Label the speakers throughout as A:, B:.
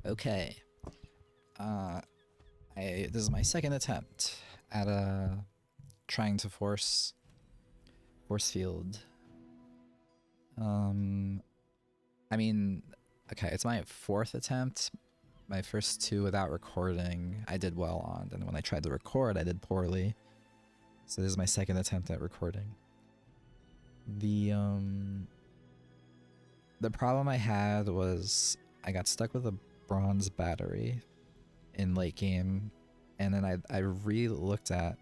A: Okay. Uh, this is my second attempt at trying to force field. I mean, okay, it's my fourth attempt. My first two without recording, I did well on. And when I tried to record, I did poorly. So this is my second attempt at recording. The problem I had was I got stuck with a bronze battery in late game, and then I re-looked at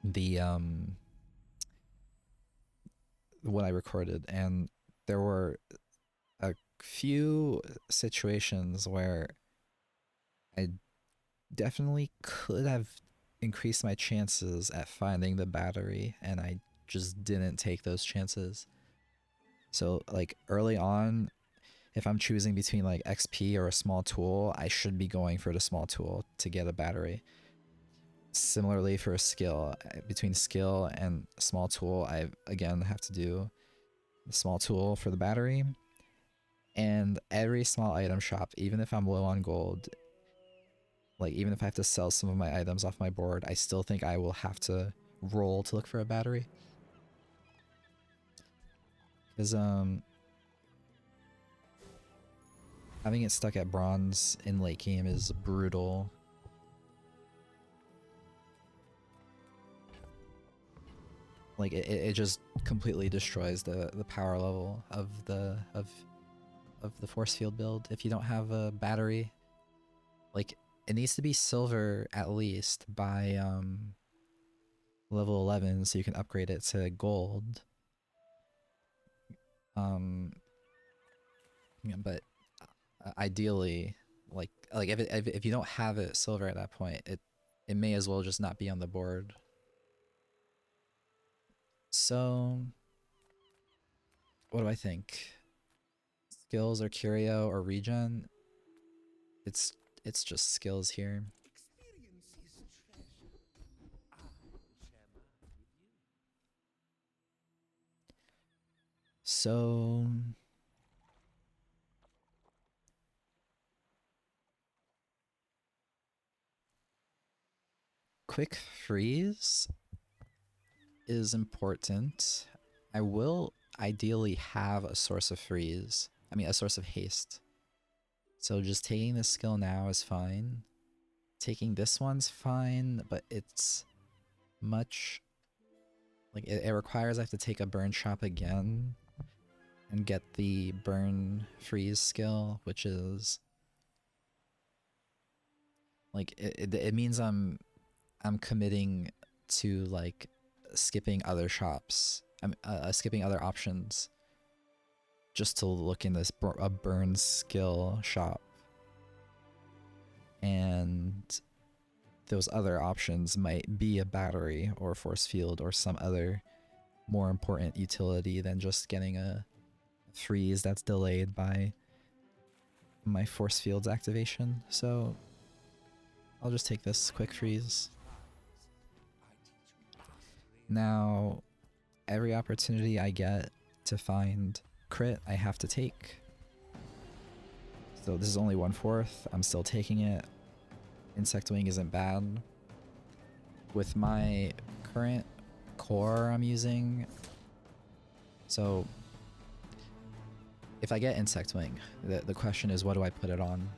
A: the what I recorded, and there were a few situations where I definitely could have increased my chances at finding the battery, and I just didn't take those chances. So like early on, if I'm choosing between like XP or a small tool, I should be going for the small tool to get a battery. Similarly for a skill, between skill and small tool, I again have to do the small tool for the battery. And every small item shop, even if I'm low on gold, like even if I have to sell some of my items off my board, I still think I will have to roll to look for a battery. Because having it stuck at bronze in late game is brutal. Like it just completely destroys the power level of the force field build if you don't have a battery. Like it needs to be silver at least by level 11 so you can upgrade it to gold. Yeah, but ideally, like if you don't have it silver at that point, it may as well just not be on the board. So, what do I think? Skills or curio or regen? It's it's just skills here. So, quick freeze is important. I will ideally have a source of freeze. I mean, a source of haste. So just taking this skill now is fine. Taking this one's fine, but it's much... Like, it requires I have to take a burn shop again and get the burn freeze skill, which is... Like, it means I'm committing to, like, skipping other shops. I'm skipping other options just to look in this a burn skill shop. And those other options might be a battery or force field or some other more important utility than just getting a freeze that's delayed by my force field's activation. So I'll just take this quick freeze. Now, every opportunity I get to find crit, I have to take. So this is only 1/4. I'm still taking it. Insect Wing isn't bad. With my current core I'm using, so if I get Insect Wing, the question is what do I put it on?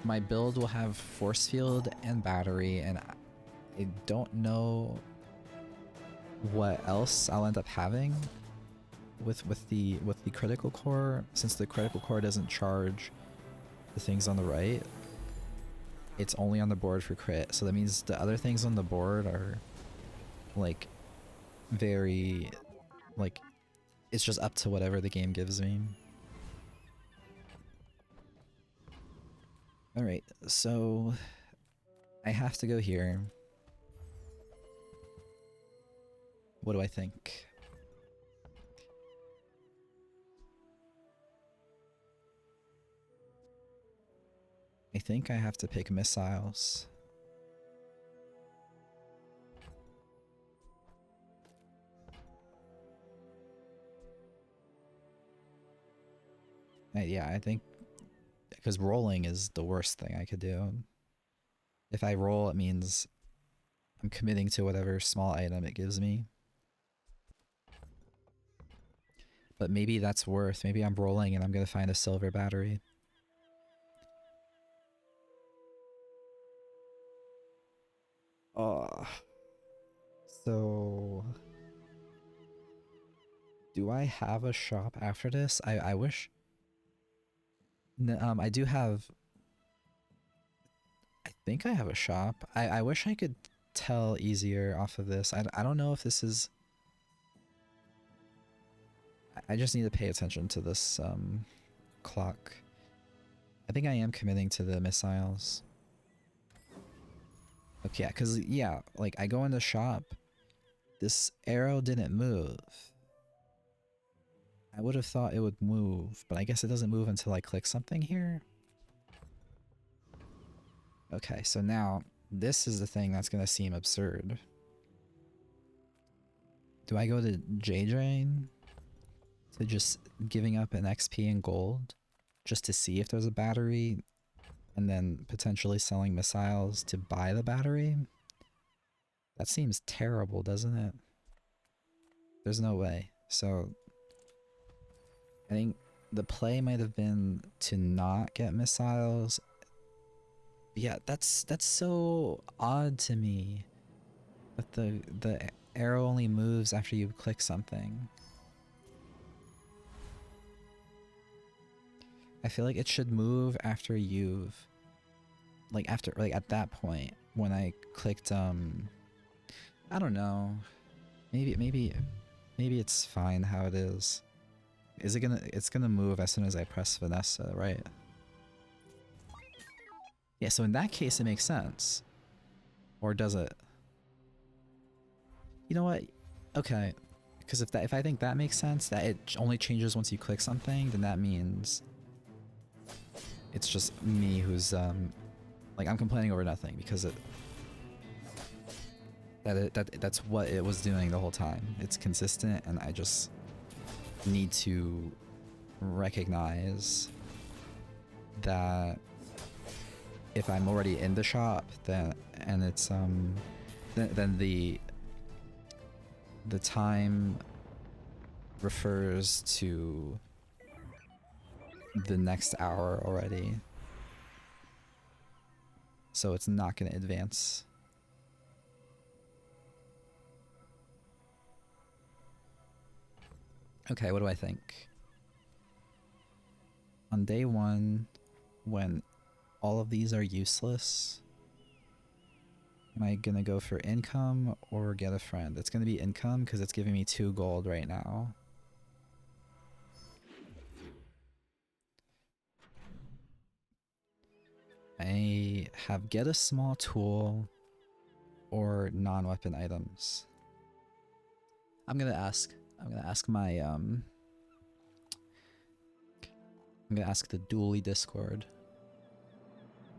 A: My build will have Force Field and Battery, and I don't know what else I'll end up having with the critical core, since the critical core doesn't charge the things on the right. It's only on the board for crit, so that means the other things on the board are like very like it's just up to whatever the game gives me. Alright, so I have to go here. What do I think? I think I have to pick missiles. Yeah, I think because rolling is the worst thing I could do. If I roll, it means I'm committing to whatever small item it gives me. But maybe that's worth. Maybe I'm rolling and I'm gonna find a silver battery. Oh. So do I have a shop after this? I wish. I do have. I think I have a shop. I wish I could tell easier off of this. I don't know if this is. I just need to pay attention to this clock. I think I am committing to the missiles. Okay, yeah, because, yeah, like, I go in the shop, this arrow didn't move. I would have thought it would move, but I guess it doesn't move until I click something here. Okay, so now, this is the thing that's gonna seem absurd. Do I go to J-Drain to just giving up an XP and gold just to see if there's a battery and then potentially selling missiles to buy the battery? That seems terrible, doesn't it? There's no way. So I think the play might have been to not get missiles. Yeah, that's so odd to me. But the arrow only moves after you click something. I feel like it should move after you've like at that point when I clicked I don't know. Maybe it's fine how it is. It's gonna move as soon as I press Vanessa, right? Yeah, so in that case it makes sense. Or does it? You know what? Okay. Because if I think that makes sense, that it only changes once you click something, then that means it's just me who's like I'm complaining over nothing because that's what it was doing the whole time. It's consistent and I just need to recognize that if I'm already in the shop, then and it's then the time refers to the next hour already. So it's not going to advance. Okay, what do I think? On day one, when all of these are useless, am I gonna go for income or get a friend? It's gonna be income because it's giving me 2 gold right now. I have get a small tool or non-weapon items. I'm gonna ask my I'm gonna ask the Dooley Discord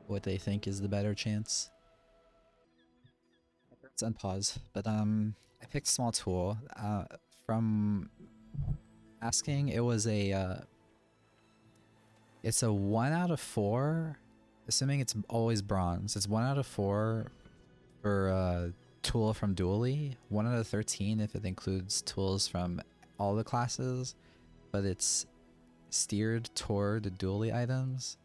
A: what they think is the better chance. Let's unpause. But I picked small tool. From asking, it was a it's a 1 out of 4, assuming it's always bronze. It's 1 out of 4 for tool from Dooley, 1 out of 13 if it includes tools from all the classes, but it's steered toward the Dooley items,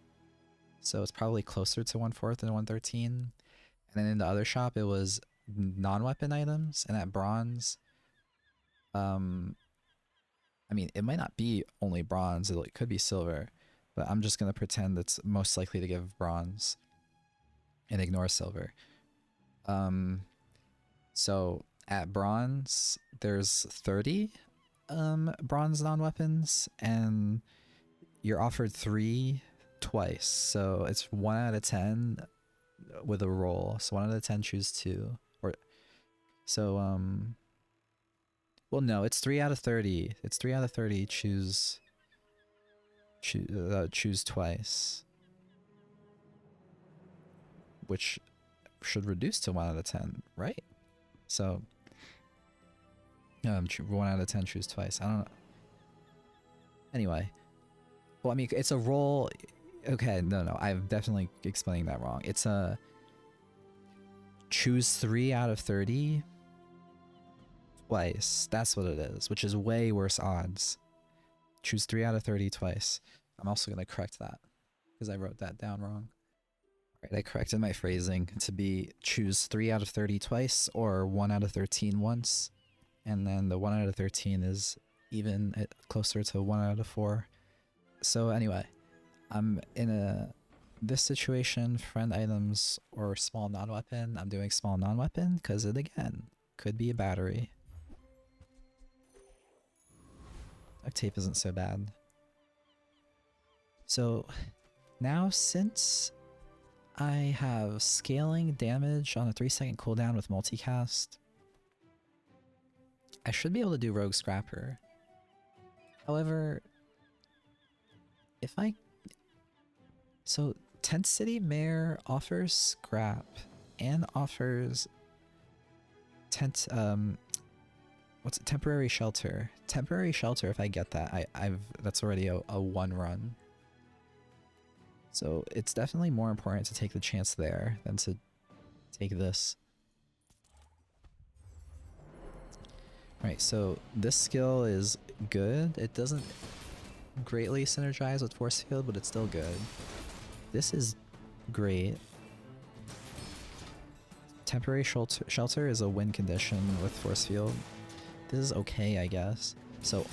A: so it's probably closer to 1/4 than 113. And then in the other shop it was non-weapon items, and at bronze, I mean, it might not be only bronze, it could be silver, but I'm just gonna pretend it's most likely to give bronze and ignore silver. So at bronze, there's 30 bronze non-weapons, and you're offered 3 twice. So it's 1 out of 10 with a roll. So 1 out of 10 choose 2. Or so well, no, it's 3 out of 30. It's 3 out of 30 choose twice, which should reduce to 1 out of 10, right? So 1 out of 10 choose twice. I don't know. Anyway, Well, I mean, it's a roll. Okay, no, I'm definitely explaining that wrong. It's a choose 3 out of 30 twice. That's what it is, which is way worse odds. Choose 3 out of 30 twice. I'm also going to correct that because I wrote that down wrong. Right, I corrected my phrasing to be choose 3 out of 30 twice or 1 out of 13 once. And then the 1 out of 13 is even closer to 1 out of 4. So anyway, I'm in this situation, friend items or small non-weapon. I'm doing small non-weapon because it again could be a battery. Duct tape isn't so bad. So now since I have scaling damage on a 3-second cooldown with multicast, I should be able to do Rogue Scrapper. However, if I... So, Tent City Mare offers Scrap and offers what's it? Temporary Shelter. Temporary Shelter, if I get that, that's already a 1 run. So it's definitely more important to take the chance there than to take this. Right, so this skill is good. It doesn't greatly synergize with Force Field, but it's still good. This is great. Temporary shelter is a win condition with Force Field. This is okay, I guess. So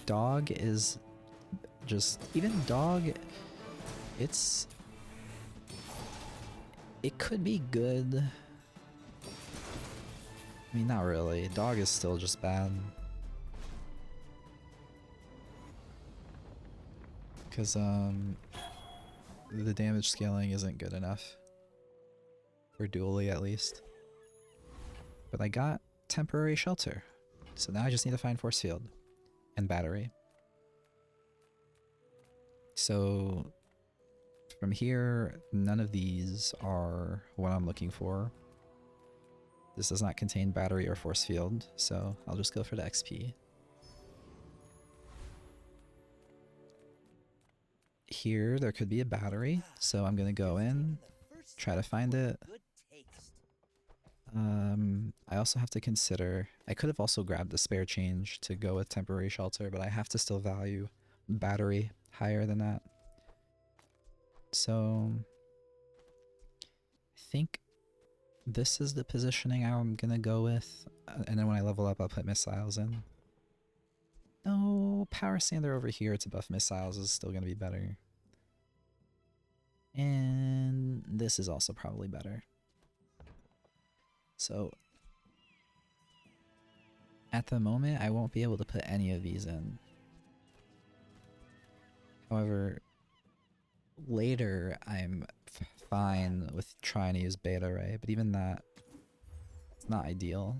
A: Dog is just... Even Dog, it could be good. I mean, not really. Dog is still just bad. Because, the damage scaling isn't good enough. For Dooley, at least. But I got Temporary Shelter. So now I just need to find Force Field. And Battery. So... From here, none of these are what I'm looking for. This does not contain battery or force field, so I'll just go for the XP. Here, there could be a battery, so I'm gonna go in, try to find it. I also have to consider... I could have also grabbed the spare change to go with Temporary Shelter, but I have to still value battery higher than that. So... I think this is the positioning I'm gonna go with, and then when I level up I'll put missiles in. No, Power Sander over here to buff missiles is still gonna be better. And this is also probably better. So at the moment I won't be able to put any of these in. However, later I'm fine with trying to use Beta Ray, but even that, it's not ideal.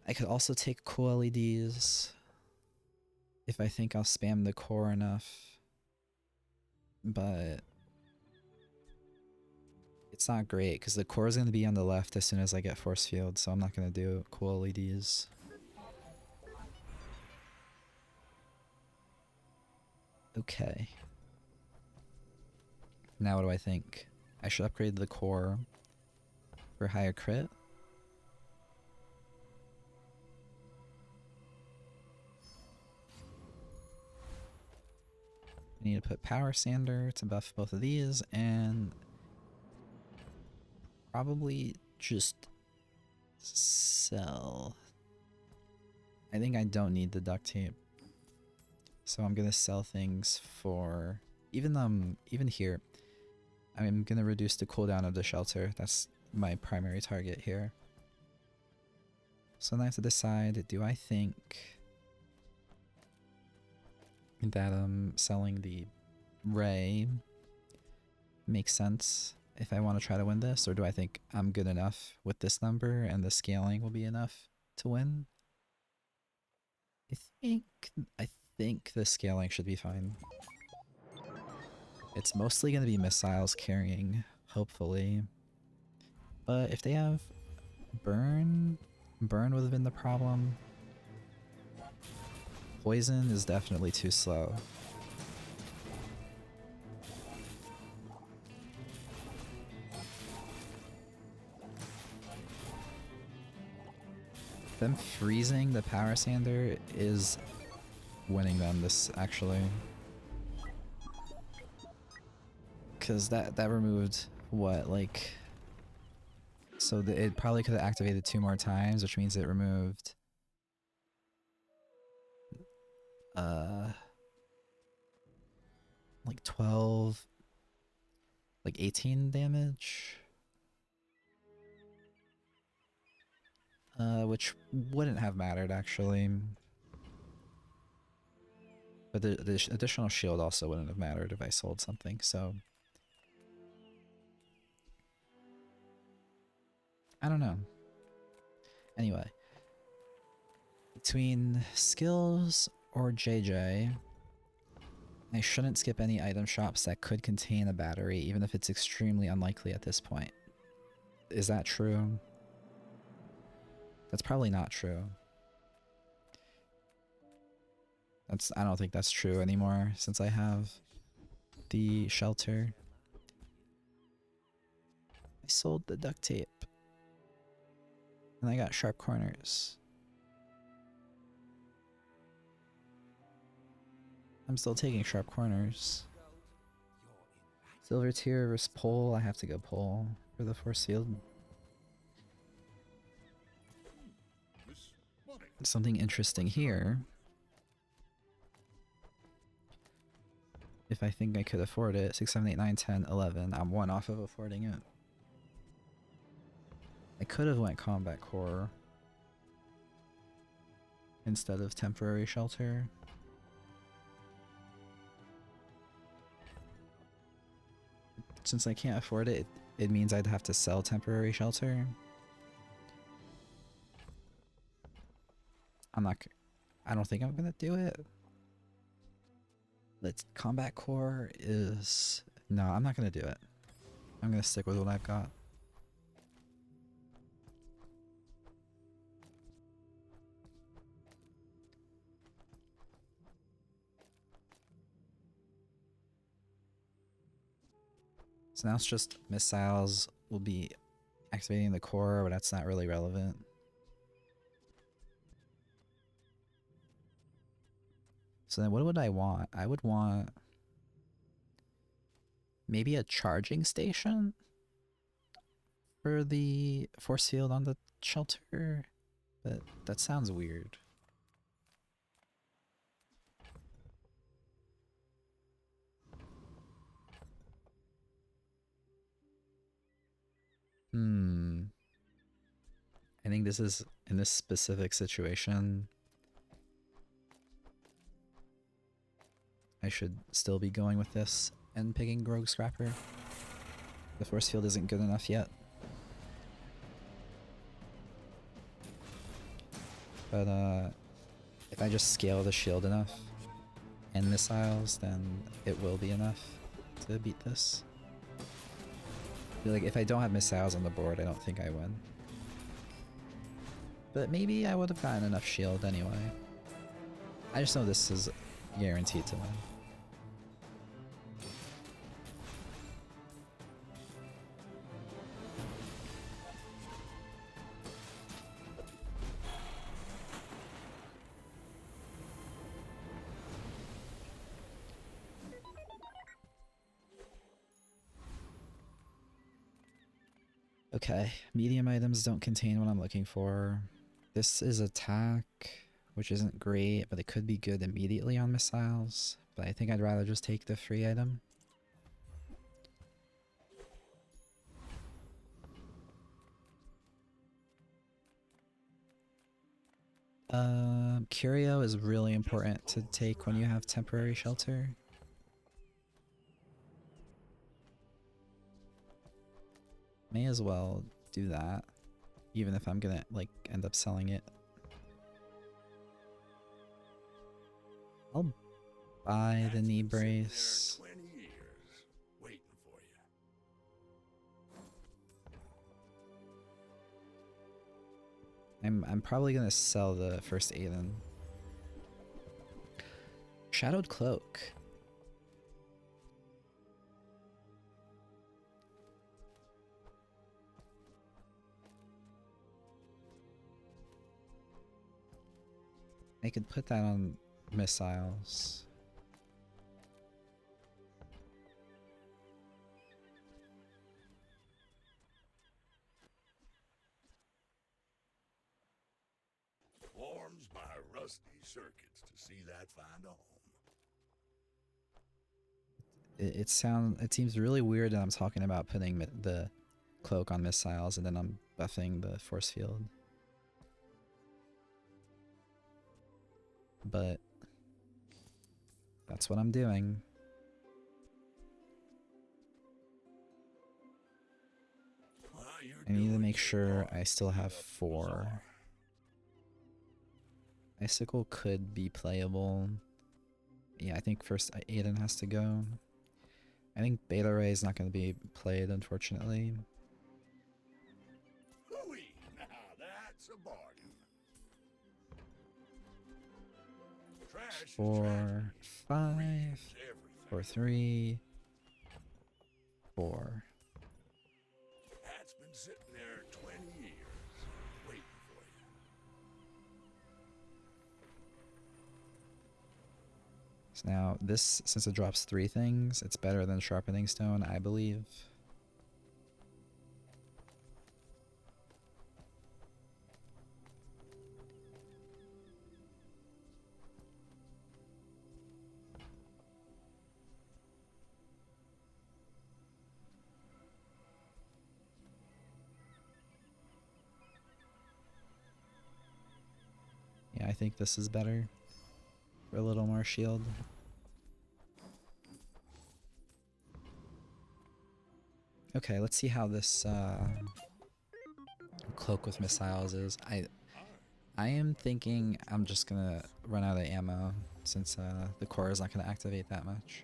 A: I could also take cool LEDs if I think I'll spam the core enough, but it's not great because the core is going to be on the left as soon as I get force field, so I'm not going to do cool LEDs. Okay. Now what do I think? I should upgrade the core for higher crit. I need to put Power Sander to buff both of these, and probably just sell. I think I don't need the duct tape, so I'm gonna sell things for even here. I'm gonna reduce the cooldown of the shelter. That's my primary target here. So then I have to decide, do I think that selling the Ray makes sense if I want to try to win this, or do I think I'm good enough with this number and the scaling will be enough to win? I think the scaling should be fine. It's mostly going to be missiles carrying, hopefully. But if they have burn would have been the problem. Poison is definitely too slow. Them freezing the power sander is winning them this, actually. Because that removed, what, like... So it probably could have activated 2 more times, which means it removed... like 12... like 18 damage? Which wouldn't have mattered, actually. But the additional shield also wouldn't have mattered if I sold something, so... I don't know. Anyway. Between skills or JJ, I shouldn't skip any item shops that could contain a battery, even if it's extremely unlikely at this point. Is that true? That's probably not true. I don't think that's true anymore, since I have the shelter. I sold the duct tape. And I got sharp corners. I'm still taking sharp corners. Silver tier versus pole. I have to go pole for the force field. Something interesting here. If I think I could afford it. 6, 7, 8, 9, 10, 11. I'm 1 off of affording it. I could have went combat core instead of temporary shelter. Since I can't afford it, it means I'd have to sell temporary shelter. I don't think I'm gonna do it. Let's combat core is... No, I'm not gonna do it. I'm gonna stick with what I've got. So now it's just missiles will be activating the core, but that's not really relevant. So then what would I want? I would want maybe a charging station for the force field on the shelter, but that sounds weird. I think this is, in this specific situation, I should still be going with this and picking Rogue Scrapper. The force field isn't good enough yet. But if I just scale the shield enough and missiles, then it will be enough to beat this. I feel like if I don't have missiles on the board, I don't think I win. But maybe I would have gotten enough shield anyway. I just know this is guaranteed to win. Okay, medium items don't contain what I'm looking for. This is attack, which isn't great, but it could be good immediately on missiles. But I think I'd rather just take the free item. Curio is really important to take when you have temporary shelter. May as well do that, even if I'm gonna like end up selling it. I'll buy the knee brace. I'm probably gonna sell the first Aiden. Shadowed Cloak. I could put that on missiles.
B: Warms my rusty circuits to see that find a home.
A: It seems really weird that I'm talking about putting the cloak on missiles and then I'm buffing the force field. But that's what I'm doing. I need to make sure I still have 4. Icicle could be playable. Yeah, I think first Aiden has to go. I think Beta Ray is not going to be played, unfortunately.
B: Hooey! Now that's a bargain.
A: 4, 5, 4, 3, 4.
B: That's been sitting there 20 years, waiting for you.
A: So now this, since it drops 3 things, it's better than Sharpening Stone, I believe. Yeah, I think this is better for a little more shield. Okay, let's see how this cloak with missiles is. I am thinking I'm just gonna run out of ammo since the core is not gonna activate that much.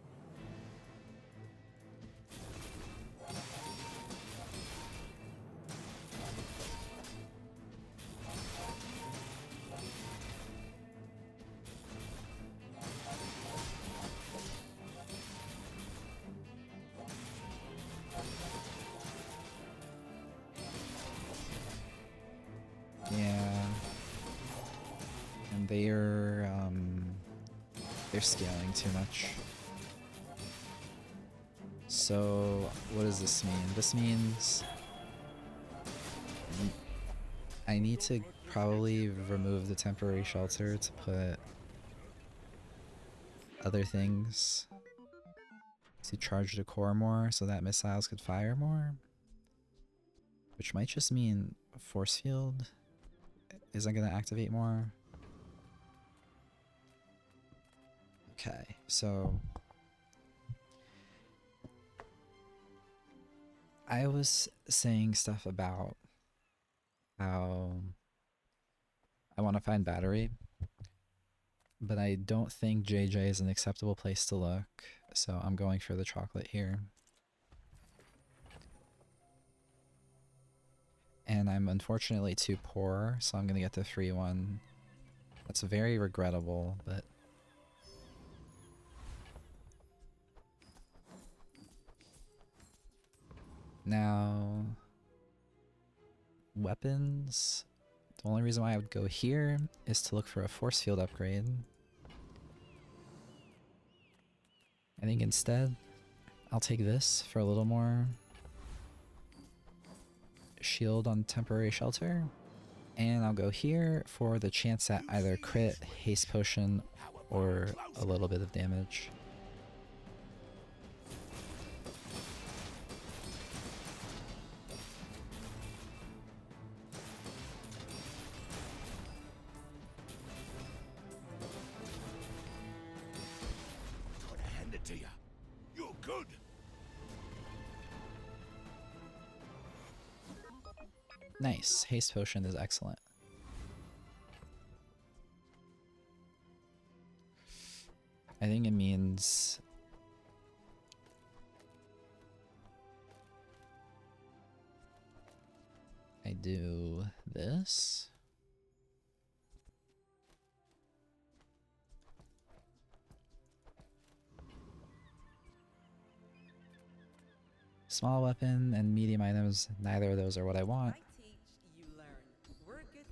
A: Yeah, and they're scaling too much. So what does this mean? This means I need to probably remove the temporary shelter to put other things to charge the core more so that missiles could fire more, which might just mean force field isn't going to activate more. Okay, so I was saying stuff about how I want to find battery, but I don't think JJ is an acceptable place to look, so I'm going for the chocolate here. And I'm unfortunately too poor, so I'm gonna get the free one. That's very regrettable, but... Now... Weapons... The only reason why I would go here is to look for a force field upgrade. I think instead, I'll take this for a little more shield on temporary shelter. And I'll go here for the chance at either crit, haste potion, or a little bit of damage.
B: Gonna hand it to you. You're good.
A: Nice. Haste potion is excellent. I think it means I do this. Small weapon and medium items, neither of those are what I want.
C: I teach, you learn. We're a good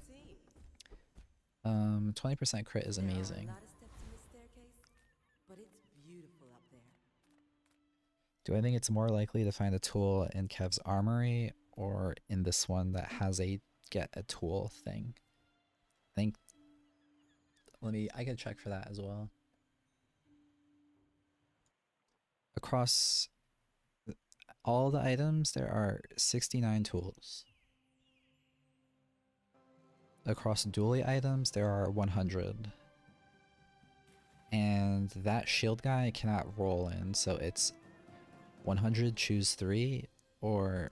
C: team.
A: 20% crit is
C: There are a
A: amazing.
C: lot of steps in this staircase, but it's beautiful up there.
A: Do I think it's more likely to find a tool in Kev's armory or in this one that has a get a tool thing? I think, I can check for that as well. Across all the items, there are 69 tools. Across Dooley items, there are 100. And that shield guy cannot roll in, so it's 100 choose 3, or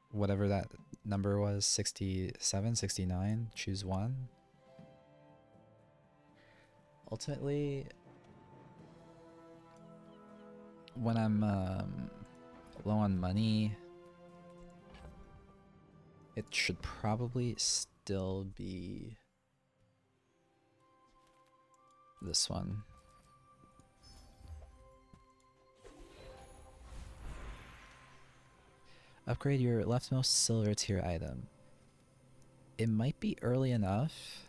A: whatever that number was, 67, 69, choose 1. Ultimately, when I'm low on money, it should probably still be this one. Upgrade your leftmost silver tier item. It might be early enough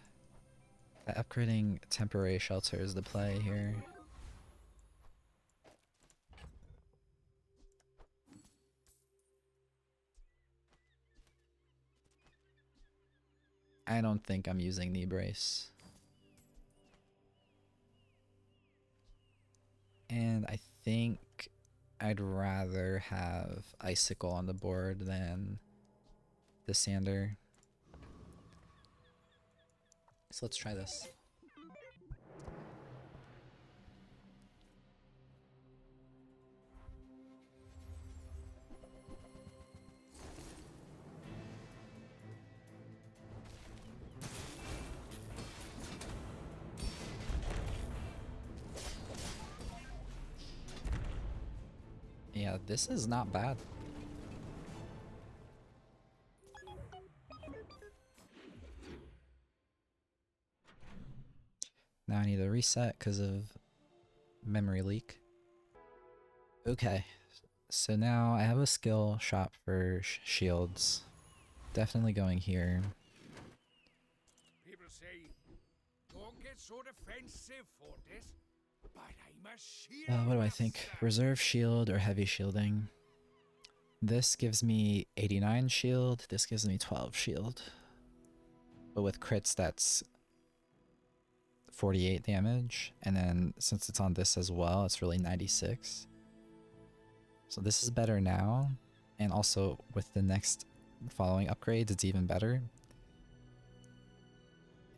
A: that upgrading temporary shelter is the play here. I don't think I'm using knee brace. And I think I'd rather have icicle on the board than the sander. So let's try this. Yeah, this is not bad. Now I need to reset because of memory leak. Okay, so now I have a skill shop for shields. Definitely going here.
B: People say, don't get so defensive for this, but I'm a shield.
A: What do I think? Reserve shield or heavy shielding? This gives me 89 shield, this gives me 12 shield. But with crits, that's 48 damage, and then since it's on this as well, it's really 96. So this is better now, and also with the next following upgrades, it's even better.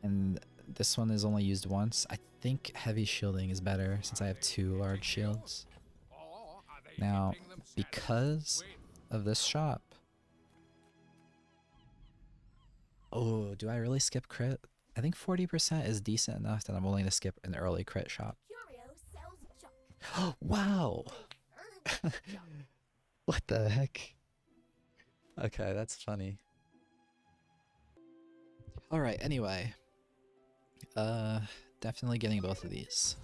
A: And this one is only used once. I think heavy shielding is better since I have 2 large shields. Now, because of this shop... Oh, do I really skip crit? I think 40% is decent enough that I'm willing to skip an early crit shop. Wow! What the heck? Okay, that's funny. Alright, anyway. Definitely getting both of these.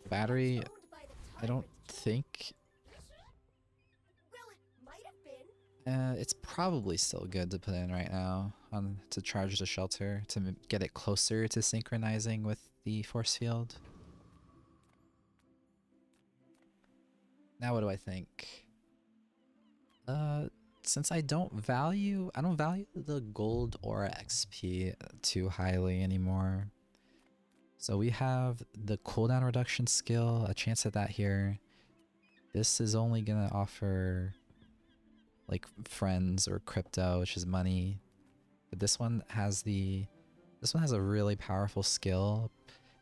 A: Battery, I don't think... it's probably still good to put in right now to charge the shelter to get it closer to synchronizing with the force field. Now what do I think? Since I don't value the gold aura XP too highly anymore. So we have the cooldown reduction skill, a chance at that here. This is only gonna offer like friends or crypto, which is money. But this one has a really powerful skill,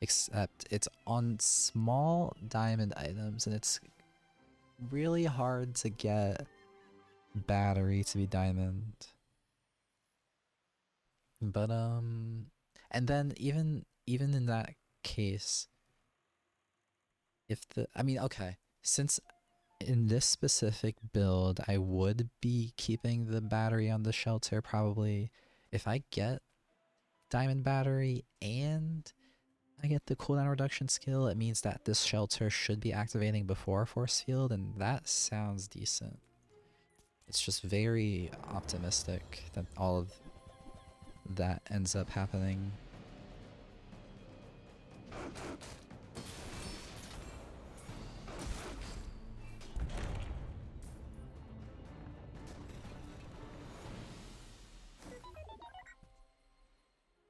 A: except it's on small diamond items, and it's really hard to get battery to be diamond. But and then even in that case, if okay, since in this specific build I would be keeping the battery on the shelter probably. If I get diamond battery and I get the cooldown reduction skill, it means that this shelter should be activating before force field, and that sounds decent. It's just very optimistic that all of that ends up happening.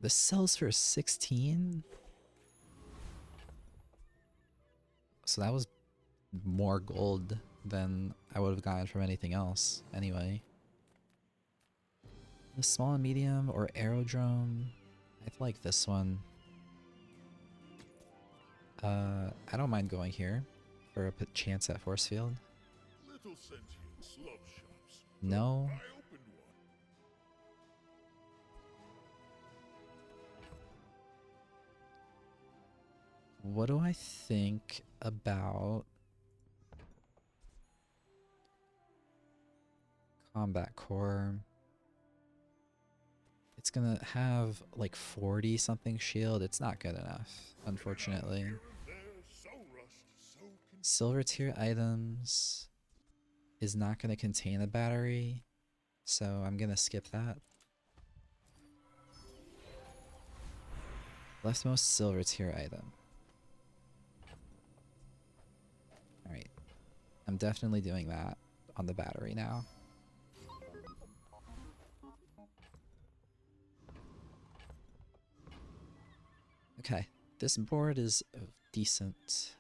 A: This sells for 16? So that was more gold than I would have gotten from anything else, anyway. The small and medium or aerodrome. I like this one. I don't mind going here for a chance at force field.
D: Little sentience love shops.
A: No.
D: I opened one.
A: What do I think about combat core? It's gonna have like 40 something shield. It's not good enough, unfortunately.
D: Here and there, so rushed, so
A: Silver tier items is not gonna contain a battery, so I'm gonna skip that. Leftmost silver tier item. Alright. I'm definitely doing that on the battery now. Okay, this board is decent.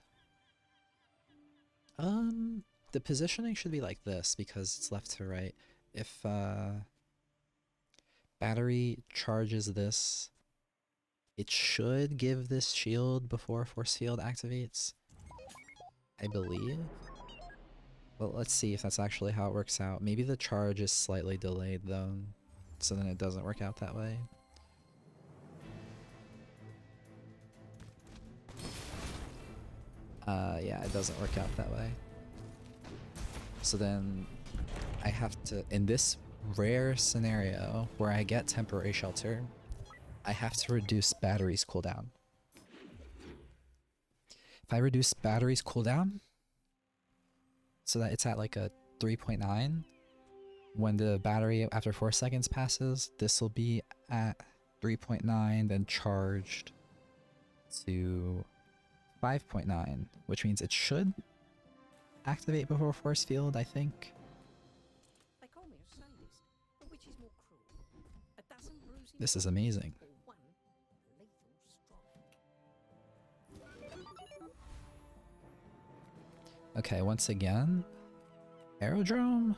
A: The positioning should be like this because it's left to right. If battery charges this, it should give this shield before force field activates, I believe. Well, let's see if that's actually how it works out. Maybe the charge is slightly delayed though, so then it doesn't work out that way. Yeah, it doesn't work out that way. So then I have to, in this rare scenario where I get temporary shelter, I have to reduce battery's cooldown. If I reduce battery's cooldown so that it's at like a 3.9, when the battery after 4 seconds passes, this will be at 3.9, then charged to 5.9, which means it should activate before force field, I think.
C: They call me a sadist, but which is more cruel? A dozen bruising
A: This is amazing.
C: or one lethal strike?
A: Okay, once again, aerodrome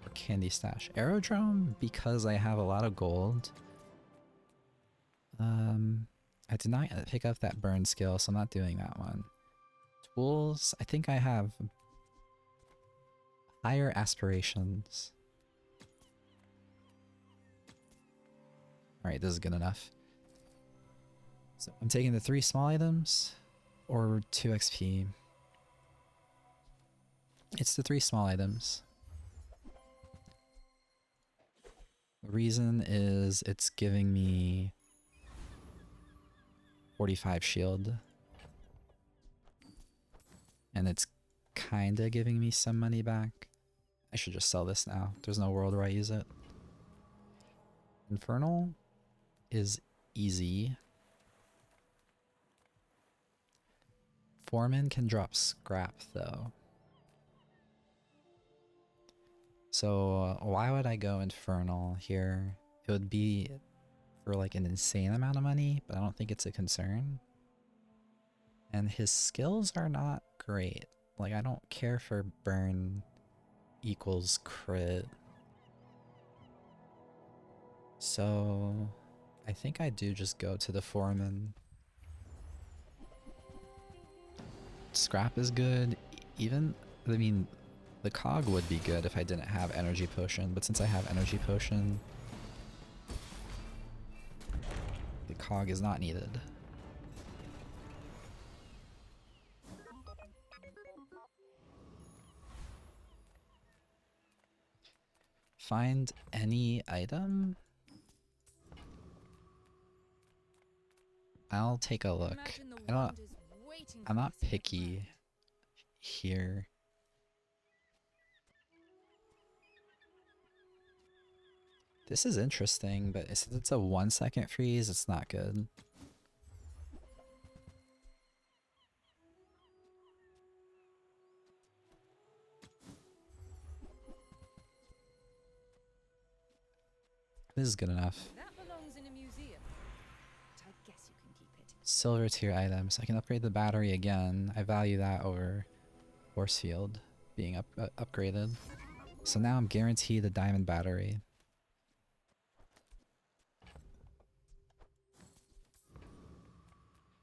A: or candy stash? Aerodrome because I have a lot of gold. I did not pick up that burn skill, so I'm not doing that one. Tools, I think I have higher aspirations. Alright, this is good enough. So I'm taking the 3 small items or 2 XP. It's the 3 small items. The reason is it's giving me 45 shield. And it's kinda giving me some money back. I should just sell this now. There's no world where I use it. Infernal is easy. Foreman can drop scrap though. So why would I go Infernal here? It would be for like an insane amount of money, but I don't think it's a concern. And his skills are not great. Like, I don't care for burn equals crit. So I think I do just go to the Foreman. Scrap is good. Even, I mean, the cog would be good if I didn't have energy potion, but since I have energy potion, the cog is not needed. Find any item? I'll take a look.
E: Imagine the
A: I don't.
E: wonders waiting
A: I'm
E: for
A: not
E: us in the
A: picky
E: cloud.
A: here. This is interesting, but since it's a 1-second freeze, it's not good. This is good enough.
E: That belongs in a museum. But I guess you can keep it.
A: Silver tier items. I can upgrade the battery again. I value that over force field being upgraded. So now I'm guaranteed a diamond battery.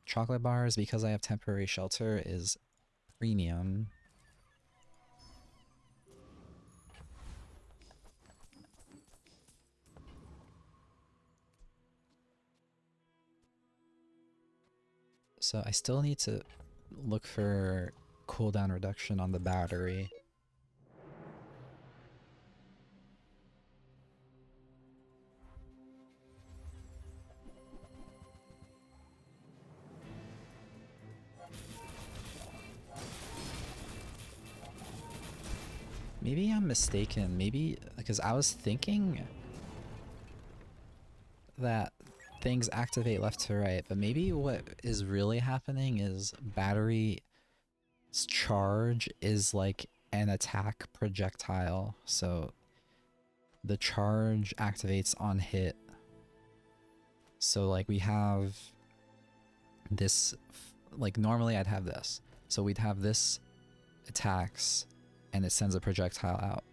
A: Chocolate bars, because I have temporary shelter, is premium. So I still need to look for cooldown reduction on the battery. Maybe I'm mistaken. Maybe because I was thinking that things activate left to right, but maybe what is really happening is battery's charge is like an attack projectile. So the charge activates on hit. So like we have this, like normally I'd have this. So we'd have this attacks and it sends a projectile out.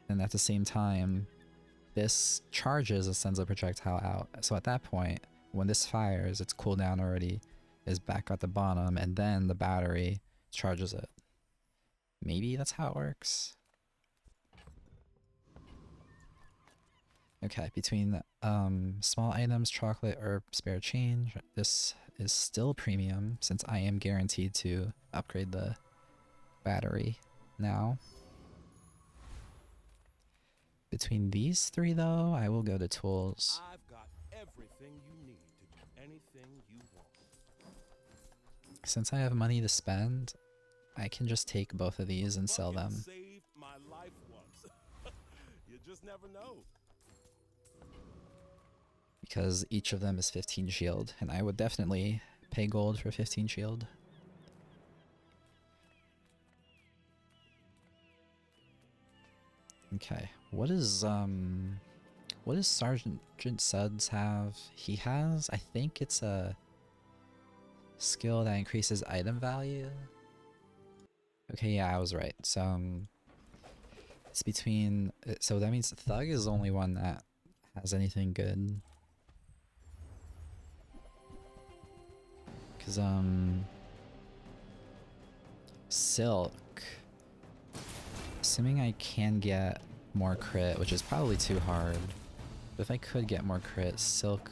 A: And at the same time, this charges and sends a projectile out. So at that point, when this fires, its cooldown already is back at the bottom, and then the battery charges it. Maybe that's how it works. Okay, between small items, chocolate, or spare change, this is still premium since I am guaranteed to upgrade the battery now. Between these three though, I will go to tools.
F: I've got everything you need to do anything you want.
A: Since I have money to spend, I can just take both of these and sell
F: Fucking
A: them.
F: saved my life once. You just never know.
A: Because each of them is 15 shield, and I would definitely pay gold for 15 shield. Okay, what does Sergeant Suds have? He has, I think it's a skill that increases item value. Okay, yeah, I was right. So it's between, so that means Thug is the only one that has anything good. Cause Silk, assuming I can get more crit, which is probably too hard, but if I could get more crit, Silk,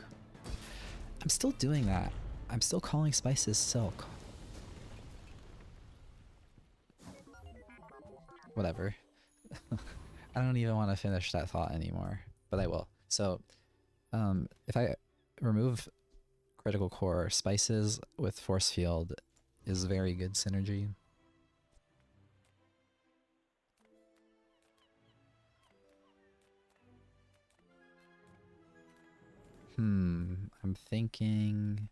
A: I'm still doing that. I'm still calling spices Silk. Whatever. I don't even want to finish that thought anymore, but I will. So if I remove critical core, spices with force field is very good synergy. I'm thinking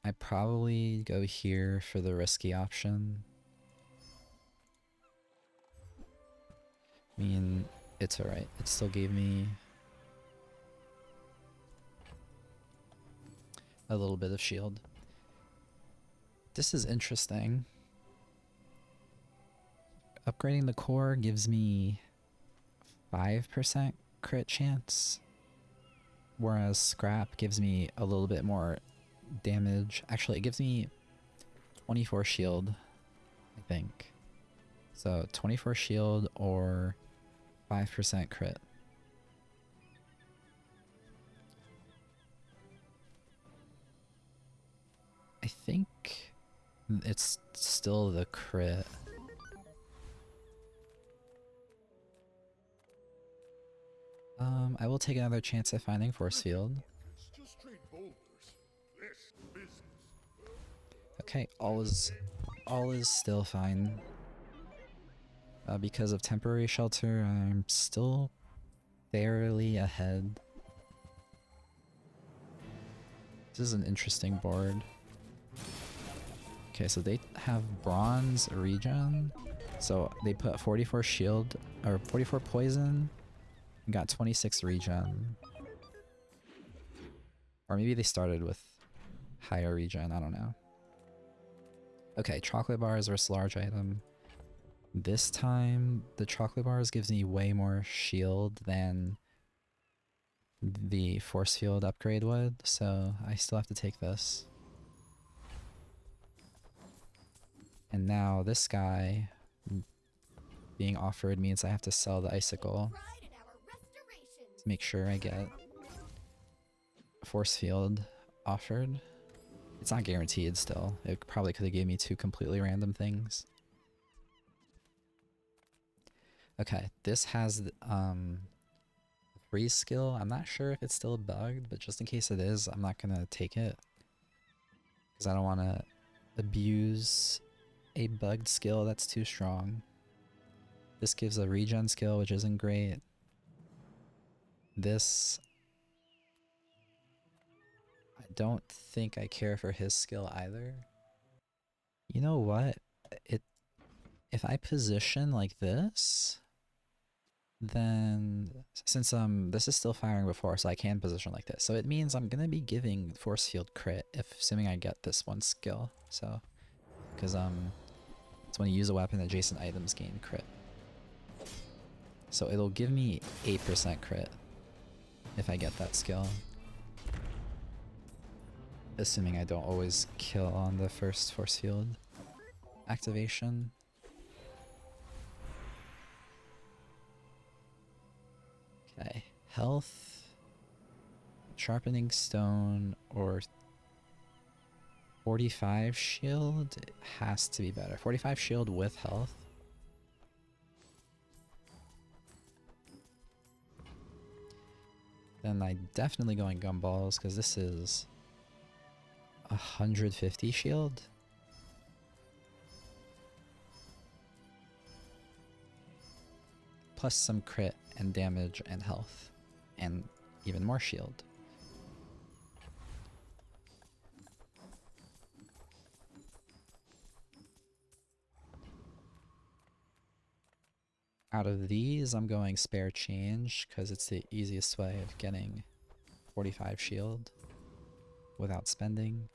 A: I probably go here for the risky option. I mean, it's alright. It still gave me a little bit of shield. This is interesting. Upgrading the core gives me 5% crit chance, whereas scrap gives me a little bit more damage. Actually, it gives me 24 shield, I think. So 24 shield or 5% crit. I think it's still the crit. I will take another chance at finding force field. Okay, all is still fine. Because of temporary shelter, I'm still fairly ahead. This is an interesting board. Okay, so they have bronze regen. So they put 44 shield, or 44 poison, and got 26 regen. Or maybe they started with higher regen, I don't know. Okay, chocolate bars versus large item. This time, the chocolate bars gives me way more shield than the force field upgrade would, so I still have to take this. And now this guy being offered means I have to sell the icicle to make sure I get force field offered. It's not guaranteed still. It probably could have gave me two completely random things. Okay, this has freeze skill. I'm not sure if it's still bugged, but just in case it is, I'm not gonna take it. Because I don't want to abuse a bugged skill that's too strong. This gives a regen skill, which isn't great. This... I don't think I care for his skill either. You know what? If I position like this, then since this is still firing before, so I can position like this. So it means I'm gonna be giving force field crit if assuming I get this one skill. So because it's when you use a weapon, adjacent items gain crit. So it'll give me 8% crit if I get that skill. Assuming I don't always kill on the first force field activation. Okay, health, sharpening stone, or 45 shield has to be better. 45 shield with health. Then I'm definitely going gumballs because this is 150 shield. Plus some crit and damage and health. And even more shield. Out of these, I'm going spare change because it's the easiest way of getting 45 shield without spending.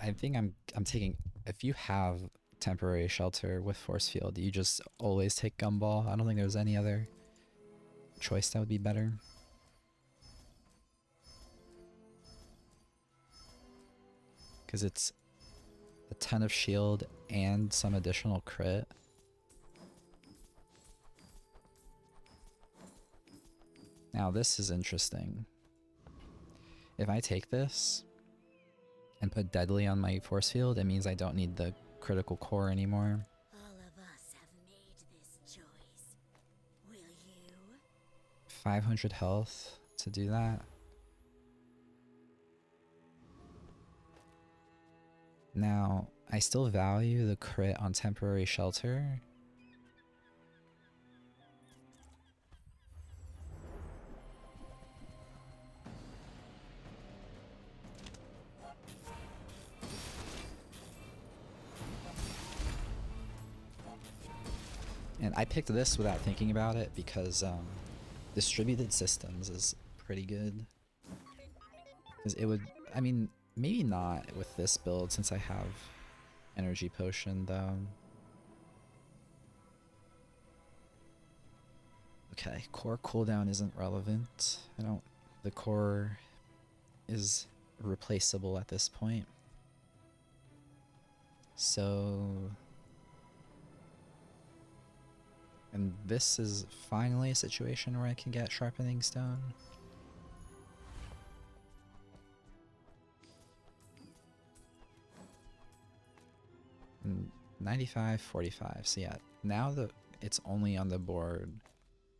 A: I think I'm taking, if you have temporary shelter with force field, you just always take gumball. I don't think there's any other choice that would be better. Because it's a ton of shield and some additional crit. Now this is interesting. If I take this and put deadly on my force field, it means I don't need the critical core anymore.
E: All of us have made this choice. Will you?
A: 500 health to do that. Now, I still value the crit on temporary shelter. And I picked this without thinking about it because distributed systems is pretty good. Because it would, I mean, maybe not with this build since I have energy potion though. Okay, core cooldown isn't relevant. The core is replaceable at this point. So, and this is finally a situation where I can get sharpening stone. 95, 45. So yeah, now it's only on the board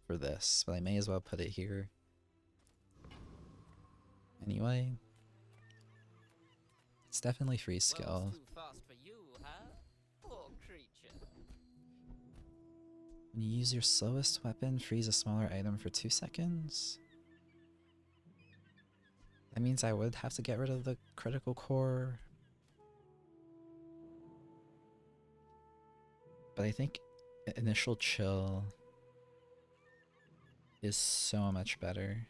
A: for this, but I may as well put it here. Anyway, it's definitely free skill.
G: Too fast for you, huh? Poor creature.
A: When you use your slowest weapon, freeze a smaller item for 2 seconds. That means I would have to get rid of the critical core. But I think initial chill is so much better.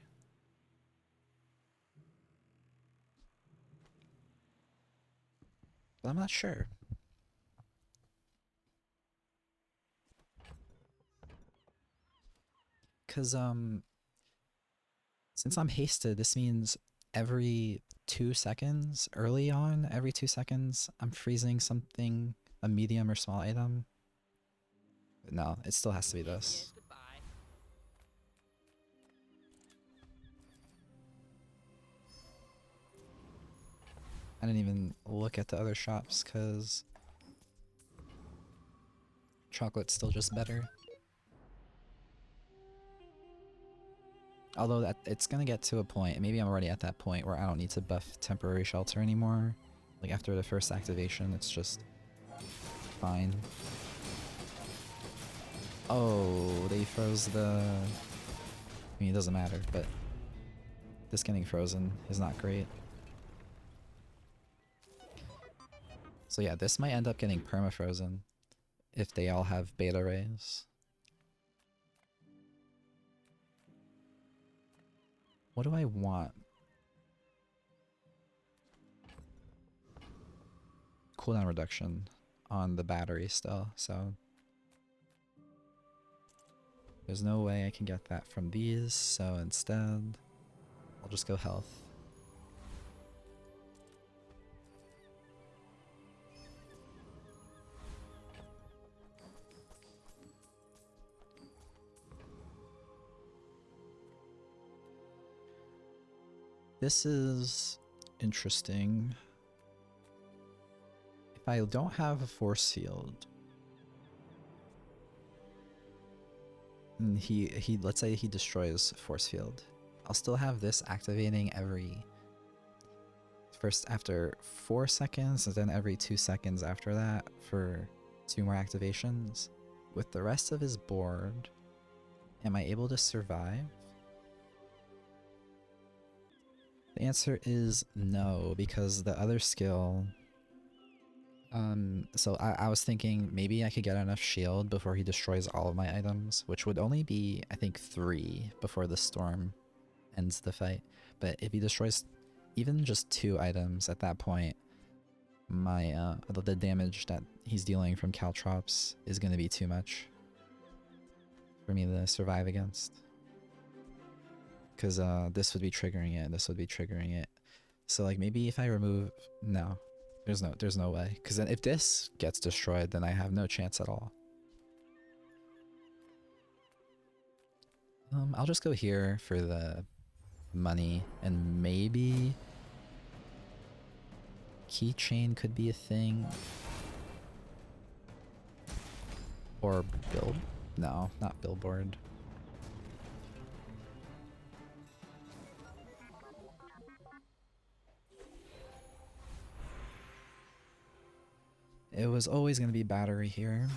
A: But I'm not sure. Cause since I'm hasted, this means every 2 seconds, early on, every 2 seconds, I'm freezing something, a medium or small item. But no, it still has to be this.
G: Yes, goodbye.
A: I didn't even look at the other shops because chocolate's still just better. Although it's gonna get to a point, maybe I'm already at that point where I don't need to buff temporary shelter anymore. Like after the first activation, it's just fine. Oh, they froze the... I mean, it doesn't matter, but this getting frozen is not great. So yeah, this might end up getting perma-frozen if they all have beta rays. What do I want? Cooldown reduction on the battery still, so there's no way I can get that from these, so instead I'll just go health. This is interesting. If I don't have a force field, and he let's say he destroys force field, I'll still have this activating every first after 4 seconds and then every 2 seconds after that for 2 more activations. With the rest of his board, am I able to survive? The answer is no, because the other skill... so I was thinking maybe I could get enough shield before he destroys all of my items, which would only be, I think, 3 before the storm ends the fight. But if he destroys even just 2 items at that point, my the damage that he's dealing from Caltrops is going to be too much for me to survive against. Because this would be triggering it, this would be triggering it. So like maybe if I remove... No. There's no way. Because then if this gets destroyed, then I have no chance at all. I'll just go here for the money, and maybe keychain could be a thing. Or build? No, not billboard. It was always going to be battery here.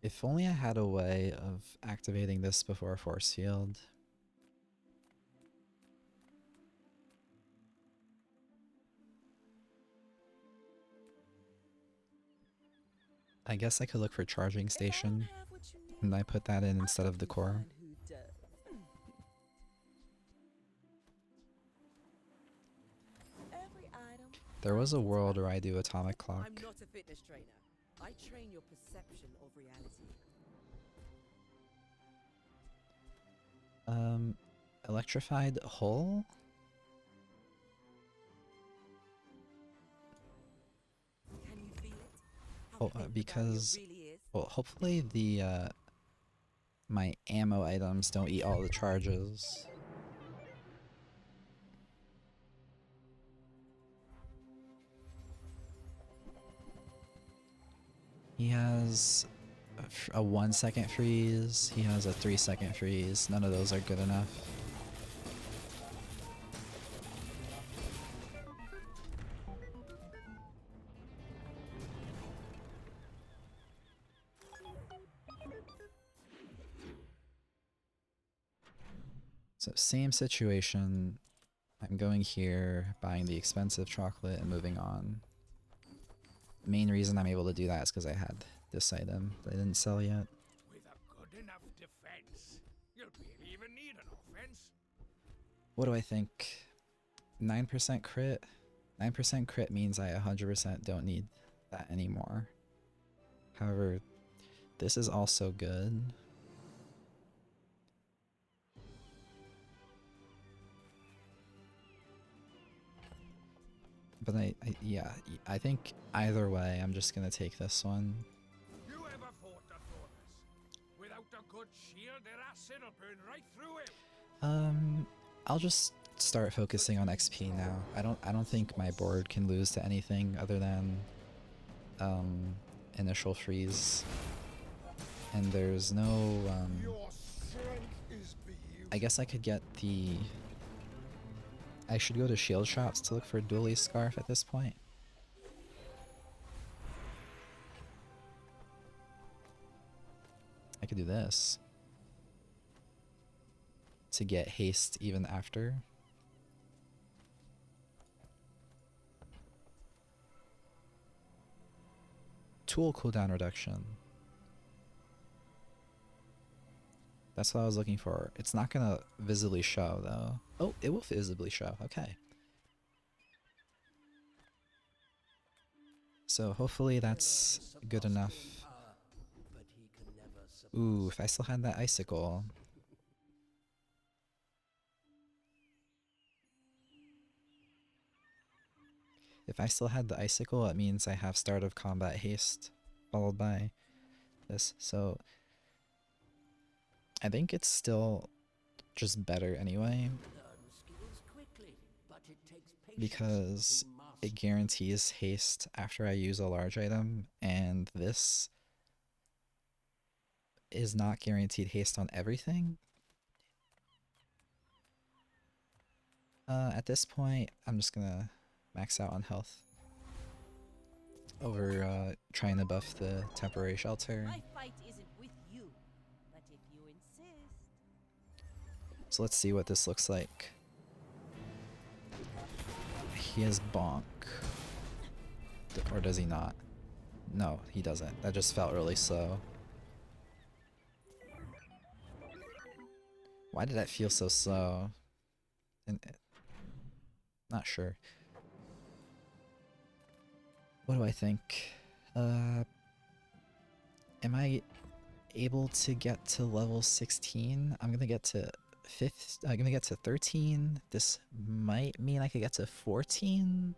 A: If only I had a way of activating this before a force field. I guess I could look for charging station, and I put that in instead of the core. There was a world where I do atomic clock.
H: I'm not a fitness trainer. I train your perception of reality.
A: Electrified hull?
H: Can you feel it? How
A: Oh,
H: thick the barrier
A: because,
H: really is?
A: well, hopefully the, my ammo items don't eat all the charges. He has a 1-second freeze, he has a 3-second freeze, none of those are good enough. So same situation, I'm going here, buying the expensive chocolate and moving on. The main reason I'm able to do that is because I had this item that I didn't sell yet.
B: With a good enough defense, you'll barely even need an offense.
A: What do I think? 9% crit? 9% crit means I 100% don't need that anymore. However, this is also good. But yeah, I think either way, I'm just gonna take this one.
B: You ever fought the Thoras? Without a good shield, their acid'll burn right through it.
A: I'll just start focusing on XP now. I don't think my board can lose to anything other than initial freeze. And there's no
D: Your strength is beautiful.
A: I guess I could get the I should go to shield shops to look for Dooley's scarf at this point. I could do this to get haste even after. Tool cooldown reduction. That's what I was looking for. It's not gonna visibly show though. Oh, it will visibly show. Okay. So hopefully that's good enough. Ooh, if I still had that icicle. If I still had the icicle, it means I have start of combat haste followed by this. So I think it's still just better anyway, because it guarantees haste after I use a large item, and this is not guaranteed haste on everything. At this point, I'm just gonna max out on health over trying to buff the temporary shelter.
C: My fight isn't with you, but if you insist.
A: So let's see what this looks like. He has bonk. Or does he not? No, he doesn't. That just felt really slow. Why did that feel so slow? Not sure. What do I think? Am I able to get to level 16? I'm gonna get to I'm gonna get to 13. This might mean I could get to 14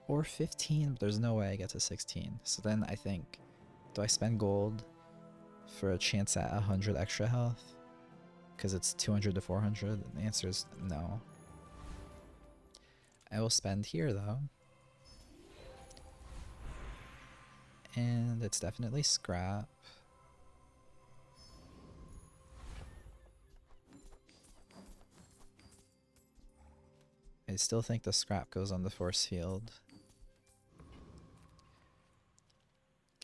A: or 15, but there's no way I get to 16. So then I think, do I spend gold for a chance at 100 extra health? Because it's 200 to 400? And the answer is no. I will spend here though. And it's definitely scrap. I still think the scrap goes on the force field.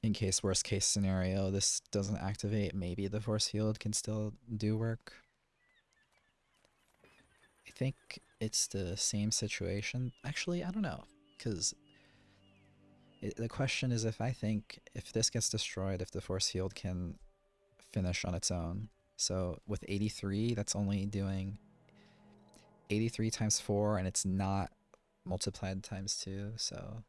A: In case worst case scenario this doesn't activate, maybe the force field can still do work. I think it's the same situation. Actually, I don't know, because the question is if I think if this gets destroyed, if the force field can finish on its own. So with 83, that's only doing 83 times 4, and it's not multiplied times 2, so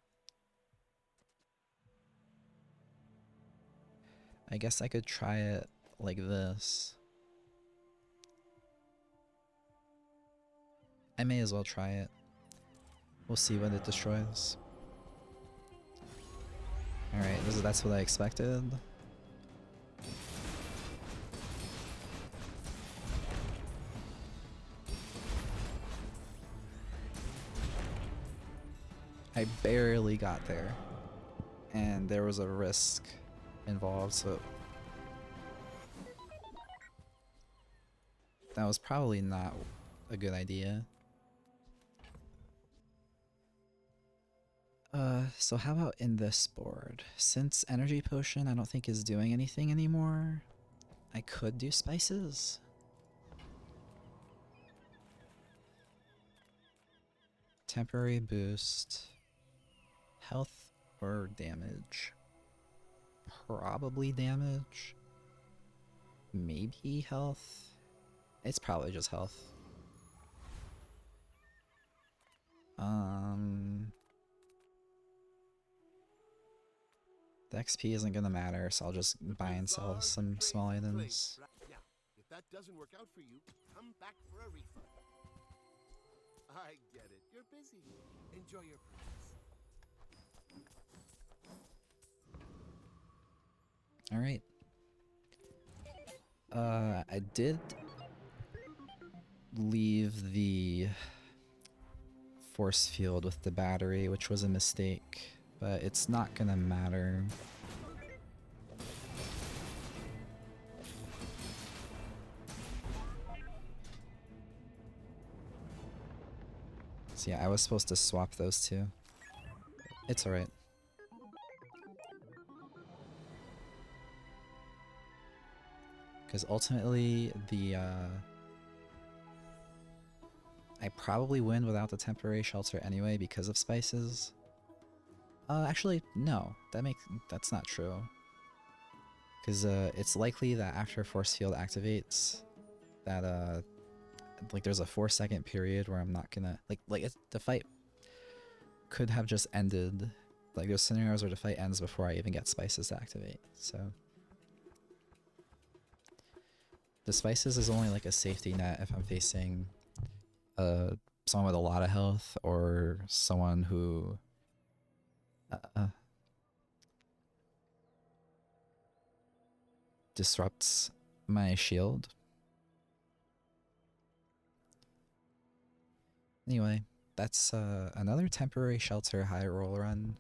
A: I guess I could try it like this. I may as well try it. We'll see what it destroys. Alright, that's what I expected. I barely got there, and there was a risk involved, so that was probably not a good idea. So how about in this board? Since Energy Potion I don't think is doing anything anymore, I could do spices. Temporary boost. Health or damage? Probably damage. Maybe health. It's probably just health. The XP isn't gonna matter, so I'll just buy and sell some small items.
F: Yeah. If that doesn't work out for you, come back for a refund. I get it. You're busy. Enjoy your purchase.
A: Alright. I did leave the force field with the battery, which was a mistake, but it's not gonna matter. So yeah, I was supposed to swap those two. It's alright. Because ultimately, I probably win without the temporary shelter anyway because of spices. Actually, no. That's not true. Because it's likely that after force field activates, that like there's a 4-second period where I'm not gonna the fight could have just ended. Like there's scenarios where the fight ends before I even get spices to activate. So the spices is only like a safety net if I'm facing someone with a lot of health or someone who disrupts my shield. Anyway, that's another temporary shelter high roll run.